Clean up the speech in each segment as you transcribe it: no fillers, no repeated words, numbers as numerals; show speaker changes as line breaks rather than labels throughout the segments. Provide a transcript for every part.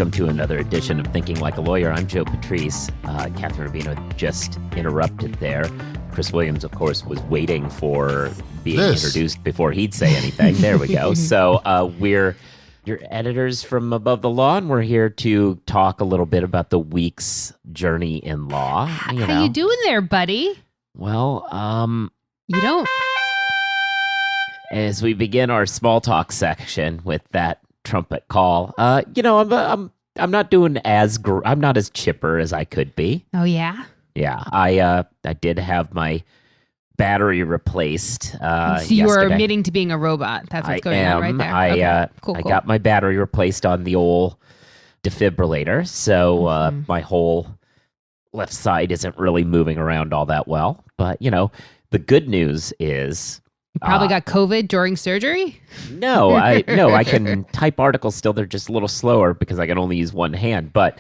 welcome to another edition of Thinking Like a Lawyer. I'm Joe Patrice. Kathryn Rubino just interrupted there. Chris Williams, of course, was waiting for being introduced before he'd say anything. There we go. So we're your editors from Above the Law, and we're here to talk a little bit about the week's journey in law.
How you doing there, buddy?
Well,
you don't.
As we begin our small talk section with that trumpet call, I'm not doing I'm not as chipper as I could be.
Oh yeah.
Yeah, I did have my battery replaced.
So you were admitting to being a robot. That's what's going on right there.
I
Cool.
got my battery replaced on the old defibrillator, so my whole left side isn't really moving around all that well. But the good news is
you probably got COVID during surgery.
No, I can type articles still. They're just a little slower because I can only use one hand. But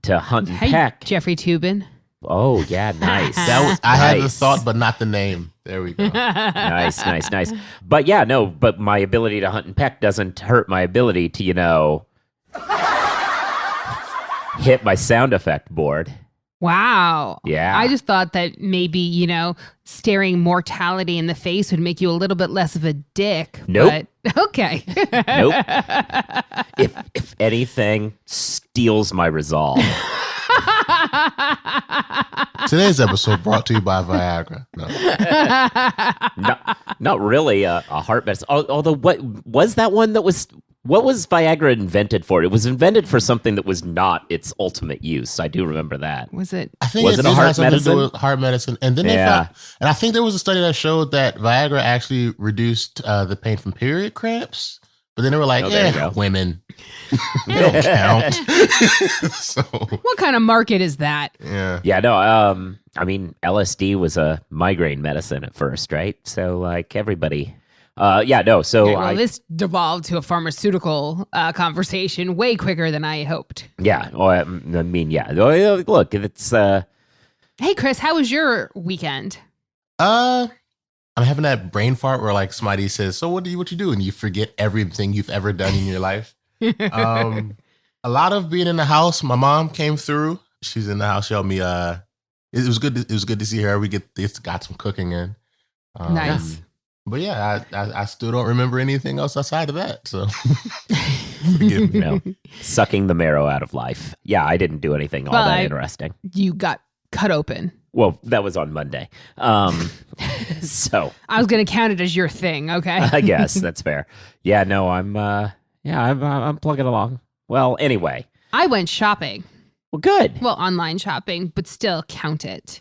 to hunt and peck,
Jeffrey Toobin.
Oh yeah, nice.
I had the thought, but not the name. There we go.
Nice. But but my ability to hunt and peck doesn't hurt my ability to, hit my sound effect board.
Wow.
Yeah.
I just thought that maybe, staring mortality in the face would make you a little bit less of a dick.
Nope.
But, okay.
Nope. If anything, steals my resolve.
Today's episode brought to you by Viagra.
No. Not really a heart medicine. Although, what was that one that was... What was Viagra invented for? It was invented for something that was not its ultimate use. I do remember that.
Was it?
I think
was it a heart medicine?
To do with heart medicine. And then they found, and I think there was a study that showed that Viagra actually reduced the pain from period cramps. But then they were like, women. They don't count. So,
what kind of market is that?
Yeah.
Yeah, no, LSD was a migraine medicine at first, right? So, like, everybody... this
devolved to a pharmaceutical conversation way quicker than I hoped.
Yeah. Look, it's...
Hey, Chris, how was your weekend?
I'm having that brain fart where like somebody says, so what you do? And you forget everything you've ever done in your life. A lot of being in the house. My mom came through. She's in the house. She helped me. It was good. It was good to see her. We got some cooking in.
Nice.
But yeah, I still don't remember anything else outside of that. So forgive me.
Sucking the marrow out of life. Yeah, I didn't do anything all that interesting.
You got cut open.
Well, that was on Monday. So
I was going to count it as your thing. Okay.
I guess that's fair. Yeah, no, I'm plugging along. Well, anyway.
I went shopping.
Well, good.
Well, online shopping, but still count it.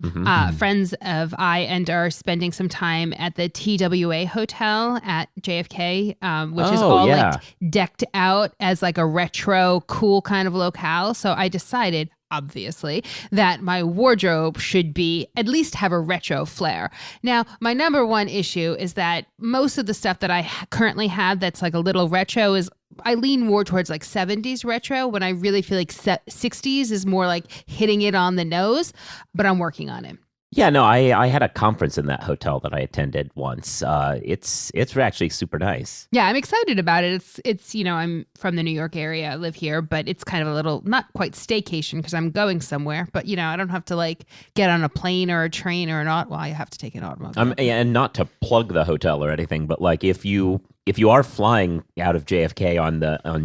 Mm-hmm.
Friends of I are spending some time at the TWA Hotel at JFK, which is all like decked out as like a retro, cool kind of locale. So I decided, obviously, that my wardrobe should at least have a retro flair. Now, my number one issue is that most of the stuff that I currently have that's like a little retro I lean more towards like 70s retro when I really feel like 60s is more like hitting it on the nose, but I'm working on it.
Yeah, no, I had a conference in that hotel that I attended once. It's actually super nice.
Yeah, I'm excited about it. It's I'm from the New York area. I live here, but it's kind of a little, not quite staycation because I'm going somewhere, but I don't have to like get on a plane or a train or I have to take an automobile.
And not to plug the hotel or anything, but like if you are flying out of JFK on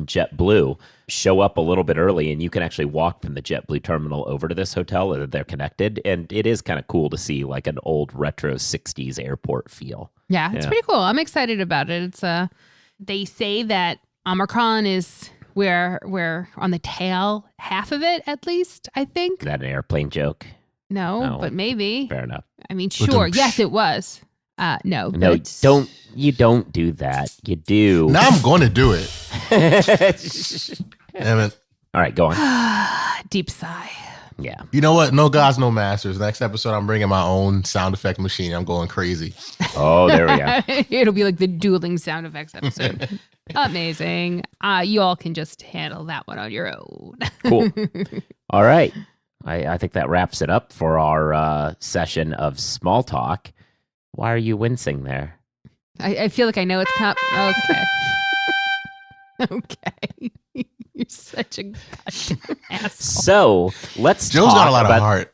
JetBlue, show up a little bit early and you can actually walk from the JetBlue terminal over to this hotel. They're connected, and it is kind of cool to see like an old retro 60s airport feel.
Yeah, it's pretty cool. I'm excited about it. It's they say that Omicron is we're on the tail half of it, at least, I think.
Is that an airplane joke?
No, but maybe.
Fair enough.
I mean, sure. Yes, it was. No,
you don't do that. You do.
Now I'm going to do it. Damn it.
All right, go on.
Deep sigh.
Yeah.
You know what? No gods, no masters. Next episode, I'm bringing my own sound effect machine. I'm going crazy.
Oh, there we go.
It'll be like the dueling sound effects episode. Amazing. You all can just handle that one on your own.
Cool. All right. I think that wraps it up for our session of small talk. Why are you wincing there?
I feel like I know it's okay. Okay. You're such a goddamn asshole.
So let's
Joe's
talk
got a lot
about,
of heart.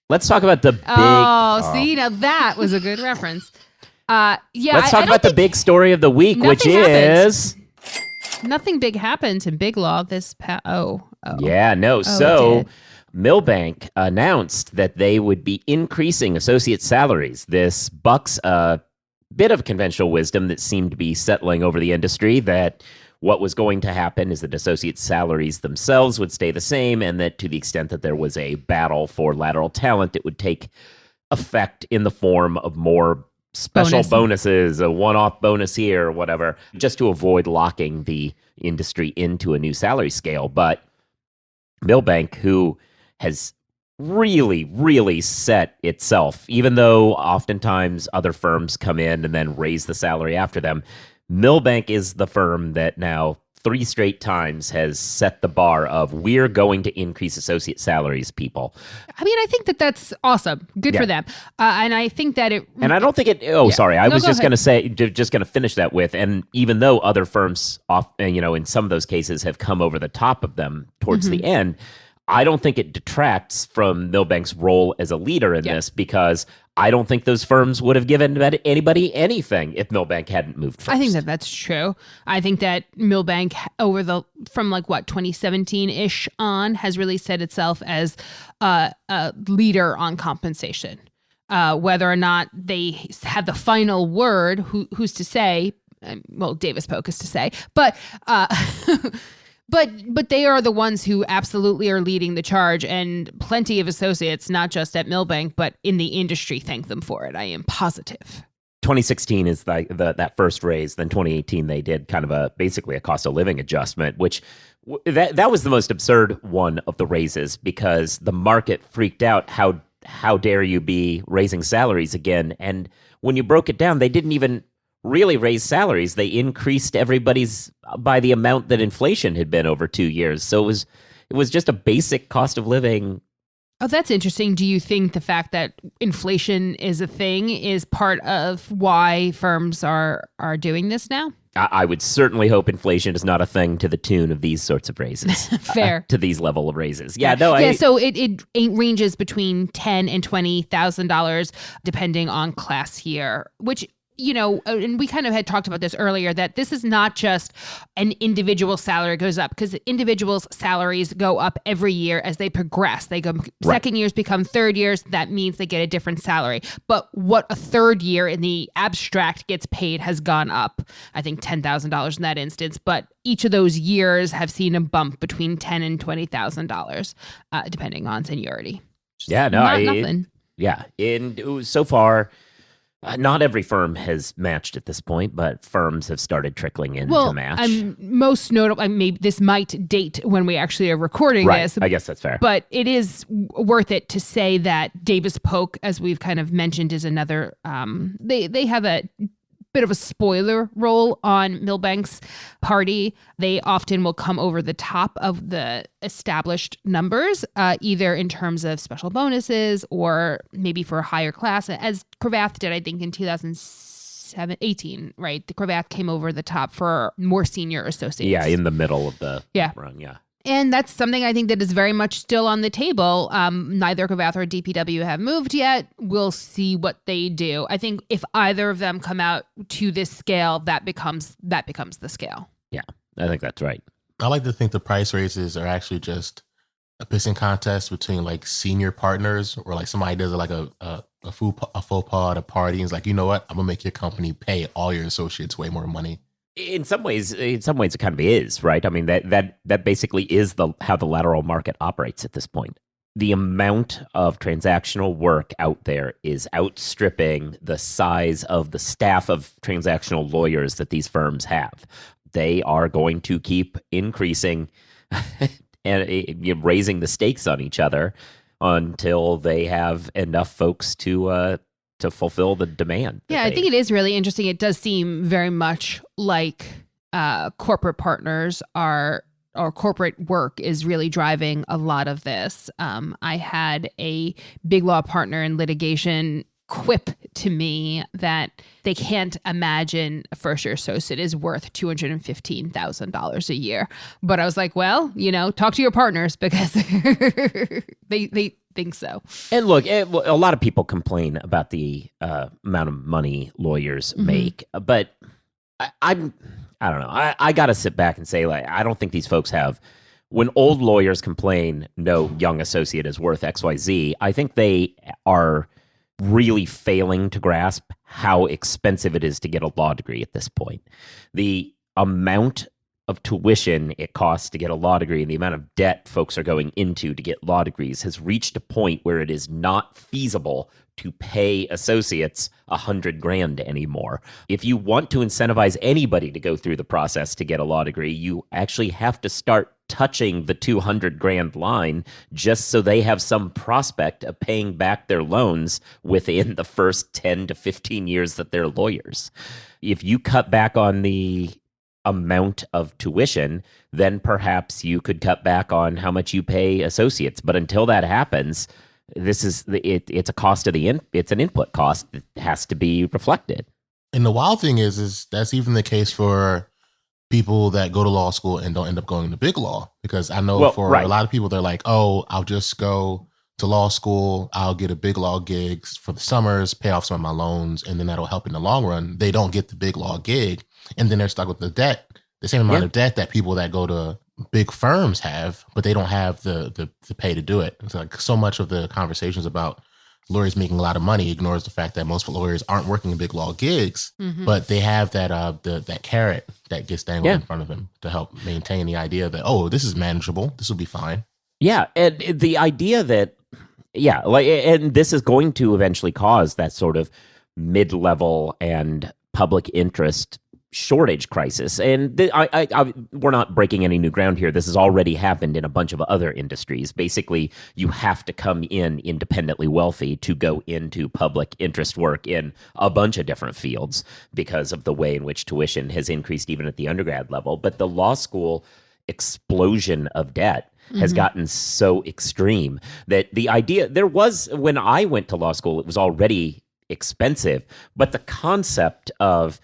Let's talk about the big.
See, now that was a good reference. Yeah.
Let's talk about the big story of the week, which is
nothing big happened in Biglaw this
Yeah, no. So Milbank announced that they would be increasing associate salaries. This bucks a bit of conventional wisdom that seemed to be settling over the industry, that what was going to happen is that associate salaries themselves would stay the same, and that to the extent that there was a battle for lateral talent, it would take effect in the form of more special bonuses, a one-off bonus here or whatever, just to avoid locking the industry into a new salary scale. But Milbank, who has really, really set itself, even though oftentimes other firms come in and then raise the salary after them, Milbank is the firm that now 3 straight times has set the bar of, we're going to increase associate salaries, people.
I mean, I think that that's awesome. Good for them. And I think that it...
And I don't think it... sorry. I was just going to say, just going to finish that with, and even though other firms, in some of those cases have come over the top of them towards the end, I don't think it detracts from Milbank's role as a leader in this, because I don't think those firms would have given anybody anything if Milbank hadn't moved first.
I think that that's true. I think that Milbank from 2017-ish on has really set itself as a leader on compensation. Whether or not they have the final word, who's to say? Well, Davis Polk is to say, but... But they are the ones who absolutely are leading the charge, and plenty of associates, not just at Milbank, but in the industry, thank them for it. I am positive.
2016 is that first raise. Then 2018, they did kind of basically a cost of living adjustment, which that was the most absurd one of the raises, because the market freaked out. How dare you be raising salaries again? And when you broke it down, they didn't even really raise salaries. They increased everybody's by the amount that inflation had been over 2 years. So it was just a basic cost of living.
Oh, that's interesting. Do you think the fact that inflation is a thing is part of why firms are doing this now?
I would certainly hope inflation is not a thing to the tune of these sorts of raises.
Fair.
To these level of raises.
So it ranges between $10,000 and $20,000 depending on class year, which, and we kind of had talked about this earlier, that this is not just an individual salary goes up, because individuals' salaries go up every year as they progress. They go second years become third years. That means they get a different salary. But what a third year in the abstract gets paid has gone up, I think $10,000 in that instance. But each of those years have seen a bump between $10,000 and $20,000, depending on seniority. Nothing.
Yeah. And so far, not every firm has matched at this point, but firms have started trickling in to match.
Most notable, maybe this might date when we actually are recording this.
I guess that's fair.
But it is worth it to say that Davis Polk, as we've kind of mentioned, is another, they have a bit of a spoiler role on Milbank's party. They often will come over the top of the established numbers, either in terms of special bonuses or maybe for a higher class, as Cravath did, I think, in 2018, right? The Cravath came over the top for more senior associates.
Yeah, in the middle of the run,
And that's something I think that is very much still on the table. Neither Cravath or DPW have moved yet. We'll see what they do. I think if either of them come out to this scale, that becomes the scale.
Yeah, I think that's right.
I like to think the price raises are actually just a pissing contest between senior partners, or somebody does a faux pas at a party and is like, you know what, I'm gonna make your company pay all your associates way more money.
In some ways, it kind of is, right? I mean, that basically is how the lateral market operates at this point. The amount of transactional work out there is outstripping the size of the staff of transactional lawyers that these firms have. They are going to keep increasing and raising the stakes on each other until they have enough folks to fulfill the demand.
Yeah, I think it is really interesting. It does seem very much like corporate partners or corporate work is really driving a lot of this. I had a Biglaw partner in litigation quip to me that they can't imagine a first-year associate is worth $215,000 a year. But I was like, well, talk to your partners because they think so.
And look, a lot of people complain about the amount of money lawyers make, but I don't know. I got to sit back and say, like, I don't think these folks have. When old lawyers complain, no young associate is worth XYZ, I think they are really failing to grasp how expensive it is to get a law degree at this point. The amount of tuition it costs to get a law degree and the amount of debt folks are going into to get law degrees has reached a point where it is not feasible to pay associates $100,000 anymore. If you want to incentivize anybody to go through the process to get a law degree, you actually have to start touching the $200,000 line just so they have some prospect of paying back their loans within the first 10 to 15 years that they're lawyers. If you cut back on the amount of tuition, then perhaps you could cut back on how much you pay associates. But until that happens, it's a cost of it's an input cost that has to be reflected.
And the wild thing is that's even the case for people that go to law school and don't end up going to Biglaw, because I know a lot of people, they're like, oh, I'll just go to law school, I'll get a Biglaw gig for the summers, pay off some of my loans, and then that'll help in the long run. They don't get the Biglaw gig, and then they're stuck with the debt, the same amount of debt that people that go to big firms have, but they don't have the pay to do it. It's like so much of the conversations about lawyers making a lot of money ignores the fact that most lawyers aren't working in Biglaw gigs, but they have that that carrot that gets dangled in front of them to help maintain the idea that, oh, this is manageable, this will be fine.
Yeah, and the idea that, and this is going to eventually cause that sort of mid-level and public interest shortage crisis. And we're not breaking any new ground here. This has already happened in a bunch of other industries. Basically, you have to come in independently wealthy to go into public interest work in a bunch of different fields because of the way in which tuition has increased even at the undergrad level. But the law school explosion of debt has gotten so extreme that the idea, when I went to law school, it was already expensive, but the concept of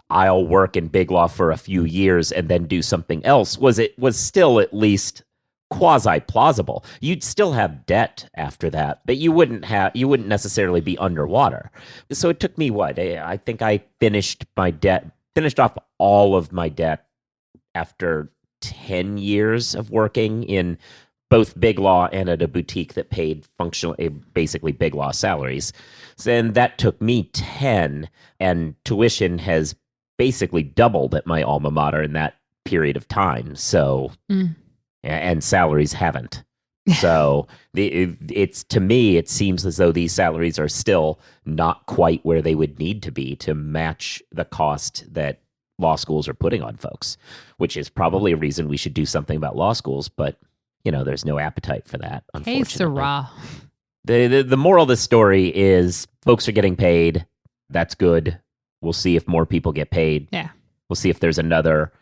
I'll work in Biglaw for a few years and then do something else was still at least quasi-plausible. You'd still have debt after that, but you wouldn't necessarily be underwater. So it took me I think I finished off all of my debt after 10 years of working in both Biglaw and at a boutique that paid basically Biglaw salaries. So, and that took me 10, and tuition has basically doubled at my alma mater in that period of time. So, and salaries haven't. So to me, it seems as though these salaries are still not quite where they would need to be to match the cost that law schools are putting on folks, which is probably a reason we should do something about law schools. But, there's no appetite for that, unfortunately.
Hey, Sarah.
The moral of the story is folks are getting paid. That's good. We'll see if more people get paid.
Yeah.
We'll see if there's another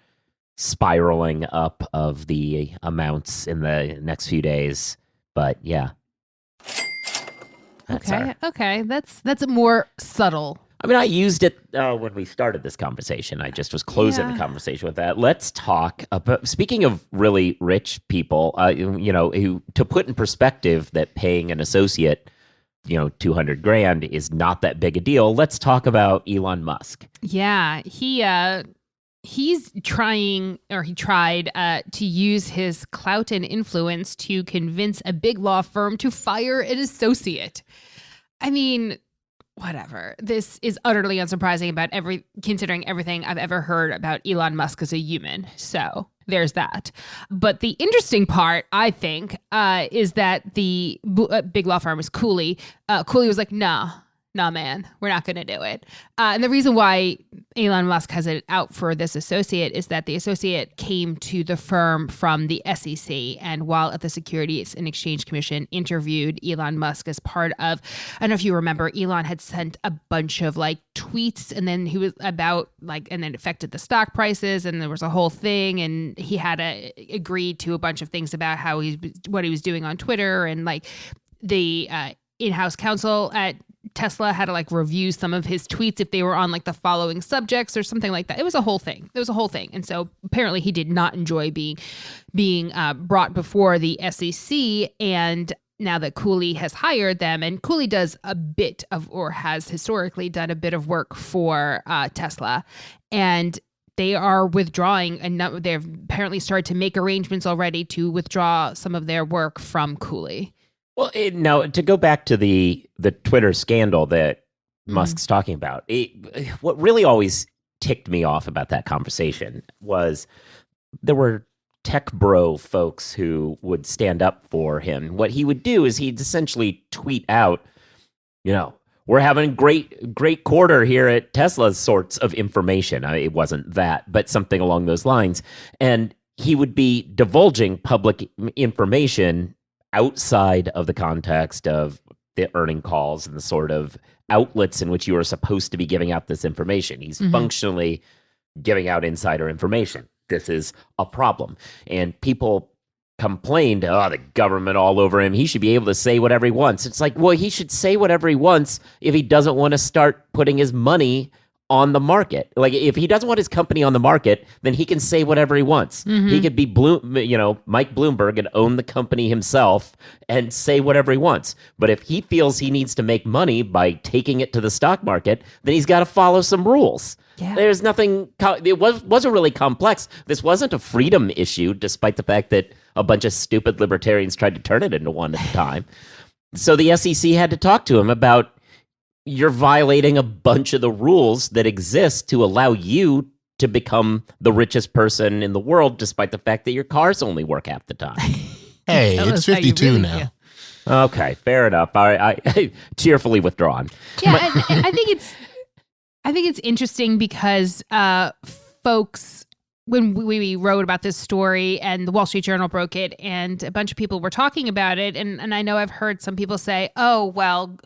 spiraling up of the amounts in the next few days. But yeah.
Okay. That's more subtle.
I mean, I used it when we started this conversation. I just was closing the conversation with that. Let's talk about, speaking of really rich people, who, to put in perspective that paying an associate, $200,000 is not that big a deal. Let's talk about Elon Musk.
Yeah, he's trying, or he tried to use his clout and influence to convince a big law firm to fire an associate. I mean, whatever. This is utterly unsurprising considering everything I've ever heard about Elon Musk as a human. So there's that. But the interesting part, I think, is that the big law firm is Cooley. Cooley was like, nah, man, we're not going to do it. And the reason why Elon Musk has it out for this associate is that the associate came to the firm from the SEC. And while at the Securities and Exchange Commission interviewed Elon Musk as part of, I don't know if you remember, Elon had sent a bunch of tweets, and then he was about and then affected the stock prices, and there was a whole thing, and he had agreed to a bunch of things about what he was doing on Twitter, and the in-house counsel at Tesla had to like review some of his tweets if they were on like the following subjects or something like that. It was a whole thing. And so apparently he did not enjoy being brought before the SEC. And now that Cooley has hired them, and Cooley does a bit of, or has historically done a bit of work for Tesla, and they are withdrawing, and they've apparently started to make arrangements already to withdraw some of their work from Cooley.
Well, now to go back to the Twitter scandal that Musk's talking about, what really always ticked me off about that conversation was there were tech bro folks who would stand up for him. What he would do is he'd essentially tweet out, we're having great quarter here at Tesla, sorts of information. It wasn't that, but something along those lines. And he would be divulging public information outside of the context of the earning calls and the sort of outlets in which you are supposed to be giving out this information. He's functionally giving out insider information. This is a problem. And people complained, the government all over him. He should be able to say whatever he wants. It's like, well, he should say whatever he wants if he doesn't want to start putting his money on the market. Like, if he doesn't want his company on the market, then he can say whatever he wants. He could be Mike Bloomberg and own the company himself and say whatever he wants. But if he feels he needs to make money by taking it to the stock market, then he's got to follow some rules. Yeah. There's nothing, it wasn't really complex. This wasn't a freedom issue, despite the fact that a bunch of stupid libertarians tried to turn it into one at the time. So the SEC had to talk to him about, you're violating a bunch of the rules that exist to allow you to become the richest person in the world, despite the fact that your cars only work half the time.
Hey, it's 52 really now. Feel.
Okay, fair enough. I cheerfully withdrawn.
Yeah, I think it's interesting because folks, when we wrote about this story and the Wall Street Journal broke it and a bunch of people were talking about it, and I know I've heard some people say, oh, well,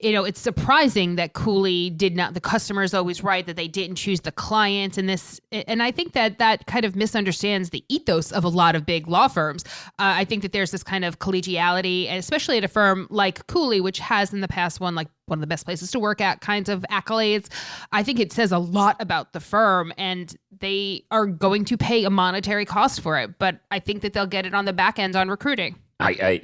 it's surprising that Cooley did not, the customer is always right, that they didn't choose the clients in this. And I think that kind of misunderstands the ethos of a lot of big law firms. I think that there's this kind of collegiality, and especially at a firm like Cooley, which has in the past won like one of the best places to work at kinds of accolades. I think it says a lot about the firm, and they are going to pay a monetary cost for it. But I think that they'll get it on the back end on recruiting.
I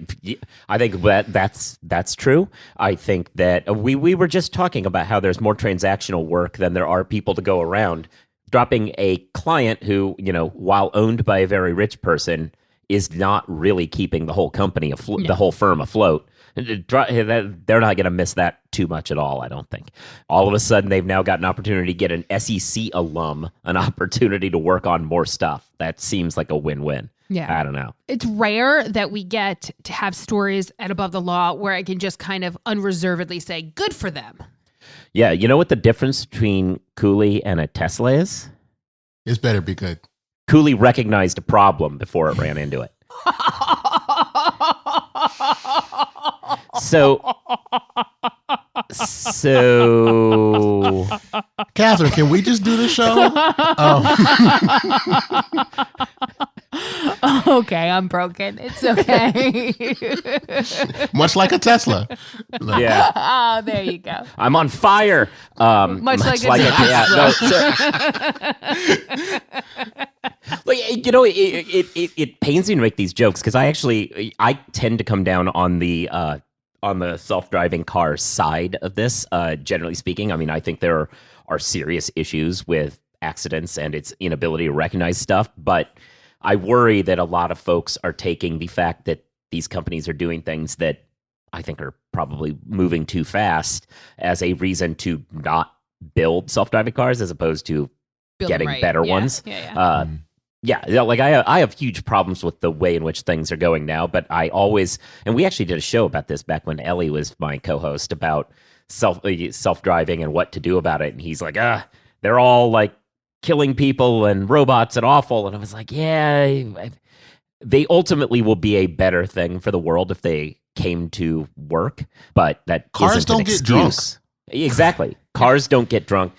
think that's true. I think that we were just talking about how there's more transactional work than there are people to go around. Dropping a client who, while owned by a very rich person, is not really keeping the whole company the whole firm afloat. They're not going to miss that too much at all, I don't think. All of a sudden, they've now got an opportunity to get an SEC alum an opportunity to work on more stuff. That seems like a win-win. Yeah. I don't know.
It's rare that we get to have stories at Above the Law where I can just kind of unreservedly say, good for them.
Yeah. You know what the difference between Cooley and a Tesla is?
It's better be good.
Cooley recognized a problem before it ran into it. So,
Kathryn, can we just do the show?
Okay, I'm broken. It's okay.
Much like a Tesla.
Yeah.
Oh, there you go.
I'm on fire.
Much like a Tesla.
It pains me to make these jokes because I tend to come down on the self-driving car side of this. Generally speaking, I mean, I think there are serious issues with accidents and its inability to recognize stuff, but I worry that a lot of folks are taking the fact that these companies are doing things that I think are probably moving too fast as a reason to not build self-driving cars as opposed to getting better ones. Yeah, like I have huge problems with the way in which things are going now, but I always, and we actually did a show about this back when Ellie was my co-host about self-driving and what to do about it. And he's like, they're all like killing people and robots and awful. And I was like, yeah, they ultimately will be a better thing for the world if they came to work, but that
cars
isn't
don't
an
get
excuse.
Drunk.
Exactly. Cars don't get drunk.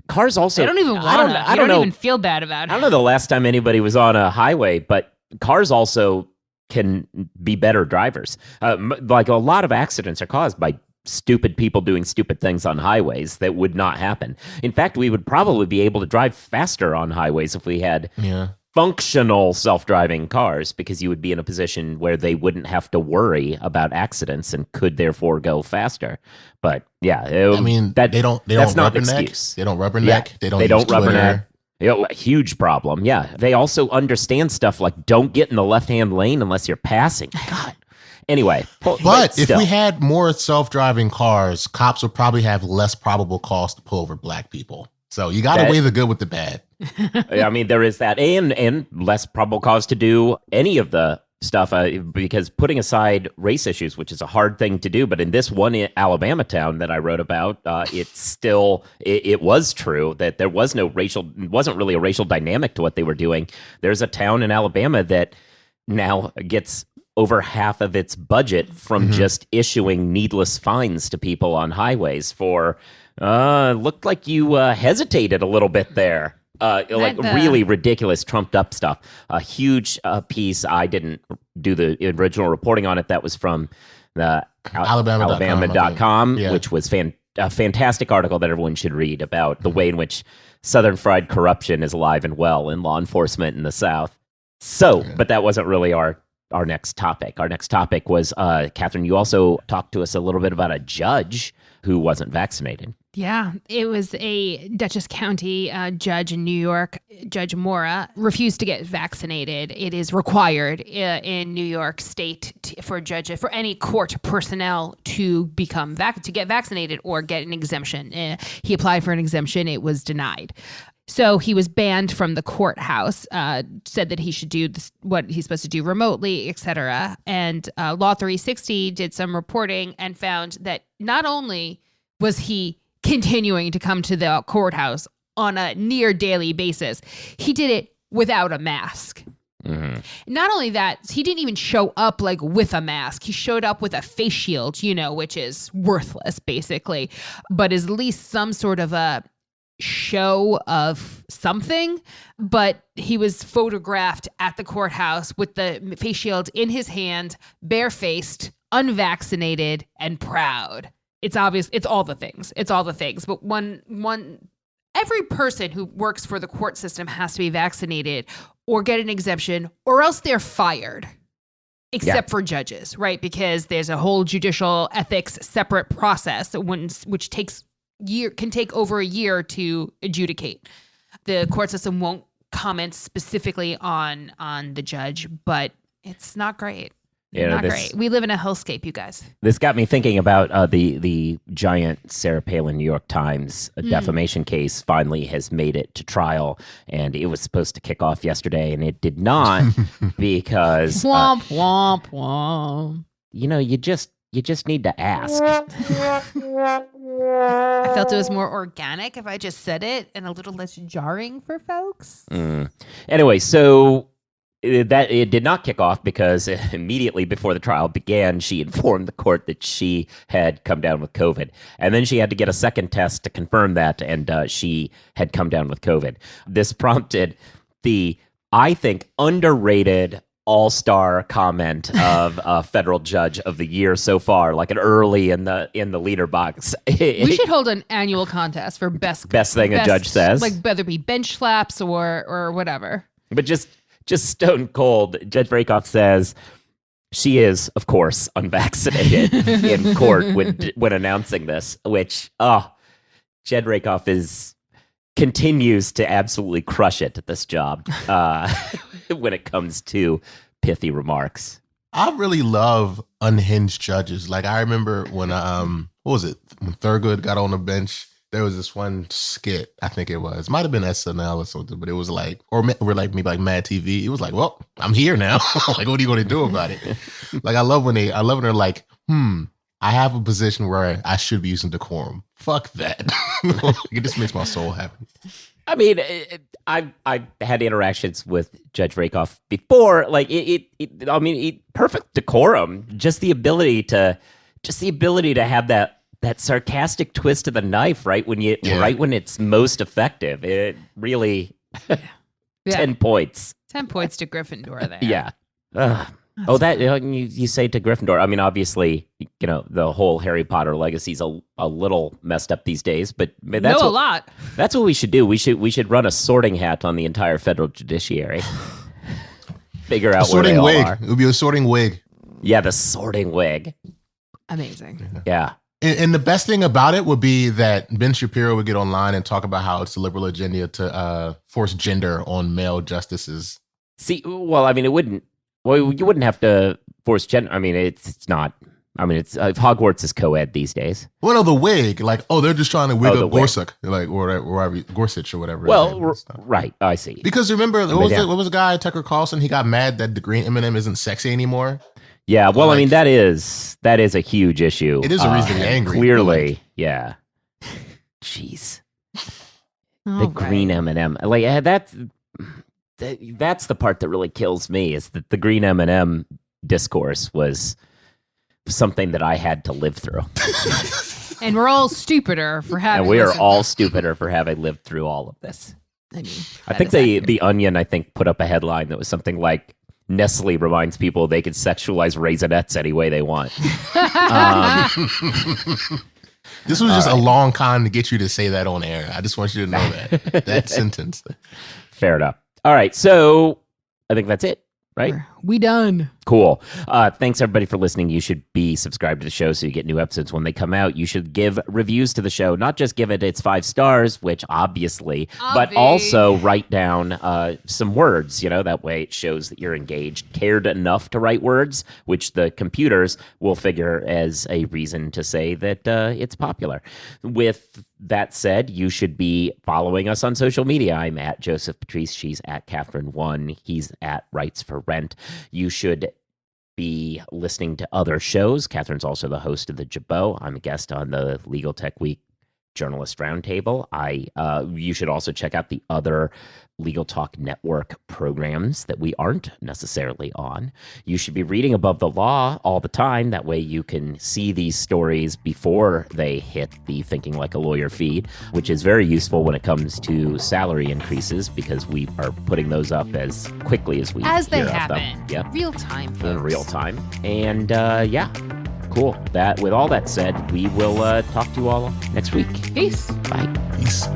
Cars also,
they don't even want to. I don't even feel bad about it.
I don't know the last time anybody was on a highway, but cars also can be better drivers. Like a lot of accidents are caused by stupid people doing stupid things on highways. That would not happen. In fact, we would probably be able to drive faster on highways if we had functional self-driving cars, because you would be in a position where they wouldn't have to worry about accidents and could therefore go faster. But yeah,
they don't
that's not an
rubberneck.
Excuse.
They don't rubberneck.
Yeah,
they don't
rubberneck. A huge problem. Yeah, they also understand stuff like don't get in the left-hand lane unless you're passing. God. Anyway,
but if we had more self-driving cars, cops would probably have less probable cause to pull over black people. So you got to weigh the good with the bad.
I mean, there is that, and less probable cause to do any of the stuff, because putting aside race issues, which is a hard thing to do, but in this one Alabama town that I wrote about, it was true that there was no wasn't really a racial dynamic to what they were doing. There's a town in Alabama that now gets over half of its budget from just issuing needless fines to people on highways for looked like you hesitated a little bit there. Really ridiculous, trumped up stuff. A huge piece. I didn't do the original reporting on it. That was from the Alabama.com, which was a fantastic article that everyone should read about the way in which Southern fried corruption is alive and well in law enforcement in the South. So, but that wasn't really our next topic. Our next topic was, Kathryn, you also talked to us a little bit about a judge who wasn't vaccinated.
Yeah, it was a Dutchess County judge in New York, Judge Mora, refused to get vaccinated. It is required in New York State for judges, for any court personnel to get vaccinated or get an exemption. He applied for an exemption. It was denied. So he was banned from the courthouse, said that he should do what he's supposed to do remotely, etc. And Law 360 did some reporting and found that not only was he continuing to come to the courthouse on a near daily basis, he did it without a mask. Mm-hmm. Not only that, he didn't even show up like with a mask. He showed up with a face shield, which is worthless basically, but is at least some sort of a show of something. But he was photographed at the courthouse with the face shield in his hand, barefaced, unvaccinated, and proud. It's obvious. It's all the things. But every person who works for the court system has to be vaccinated or get an exemption, or else they're fired. Except for judges, right? Because there's a whole judicial ethics separate process which can take over a year to adjudicate. The court system won't comment specifically on the judge, but it's not great. Not great. We live in a hellscape, you guys.
This got me thinking about the giant Sarah Palin New York Times defamation case finally has made it to trial, and it was supposed to kick off yesterday, and it did not because
womp womp womp.
You just need to ask.
I felt it was more organic if I just said it and a little less jarring for folks.
Anyway, so that it did not kick off because immediately before the trial began, she informed the court that she had come down with COVID. And then she had to get a second test to confirm that, and she had come down with COVID. This prompted the, I think, underrated all-star comment of a federal judge of the year so far, like an early in the leader box.
We should hold an annual contest for best
thing a judge says,
like whether it be bench slaps or whatever.
But just stone cold, Judge Rakoff says she is, of course, unvaccinated in court when announcing this, which Jed Rakoff continues to absolutely crush it at this job when it comes to pithy remarks.
I really love unhinged judges. Like, I remember when when Thurgood got on the bench, there was this one skit, I think it might have been SNL or something, but it was like, or maybe like Mad TV. It was like, well, I'm here now. Like, what are you going to do about it? Like, I love when they're like, I have a position where I should be using decorum. Fuck that. It just makes my soul happy.
I mean, I had interactions with Judge Rakoff before. Like, perfect decorum. Just the ability to have that sarcastic twist of the knife right when it's most effective. It really 10 points.
10 points to Gryffindor there.
Yeah. That you say to Gryffindor. I mean, obviously, the whole Harry Potter legacy's a little messed up these days, but that's
a lot.
That's what we should do. We should run a sorting hat on the entire federal judiciary. Figure out where they all are.
It would be a sorting wig.
Yeah, the sorting wig.
Amazing.
Yeah.
And the best thing about it would be that Ben Shapiro would get online and talk about how it's the liberal agenda to force gender on male justices.
See, well, I mean, it wouldn't. Well, you wouldn't have to force gender. I mean, it's not. I mean, it's Hogwarts is co-ed these days.
Well, no, the wig, they're just trying to wig up Gorsuch, or Gorsuch or whatever.
Well, right, I see.
Because remember, what was the guy, Tucker Carlson? He got mad that the green M&M isn't sexy anymore.
Yeah, well, I mean, that is a huge issue.
It is a reason to be angry.
Clearly, yeah. Jeez. The green M&M. That's the part that really kills me, is that the green M&M discourse was something that I had to live through.
And we're all stupider for having.
And we are all stupider for having lived through all of this.
I mean,
I think the Onion, put up a headline that was something like, Nestle reminds people they can sexualize Raisinets any way they want.
This was just a long con to get you to say that on air. I just want you to know that sentence.
Fair enough. All right, so I think that's it, right?
We done.
Cool. Thanks, everybody, for listening. You should be subscribed to the show so you get new episodes when they come out. You should give reviews to the show, not just give it its 5 stars, which obviously, but also write down some words. That way it shows that you're engaged, cared enough to write words, which the computers will figure as a reason to say that it's popular. With that said, you should be following us on social media. I'm at Joseph Patrice. She's at Kathryn1. He's at Rights for Rent. You should be listening to other shows. Kathryn's also the host of the Jabot. I'm a guest on the Legal Tech Week Journalist Roundtable. You should also check out the other Legal Talk Network programs that we aren't necessarily on. You should be reading Above the Law all the time. That way you can see these stories before they hit the Thinking Like a Lawyer feed, which is very useful when it comes to salary increases, because we are putting those up as quickly as we
as they
hear
happen.
Of them. Yep.
Real time, folks.
In real time. And cool. With all that said, we will talk to you all next week.
Peace.
Bye.
Peace.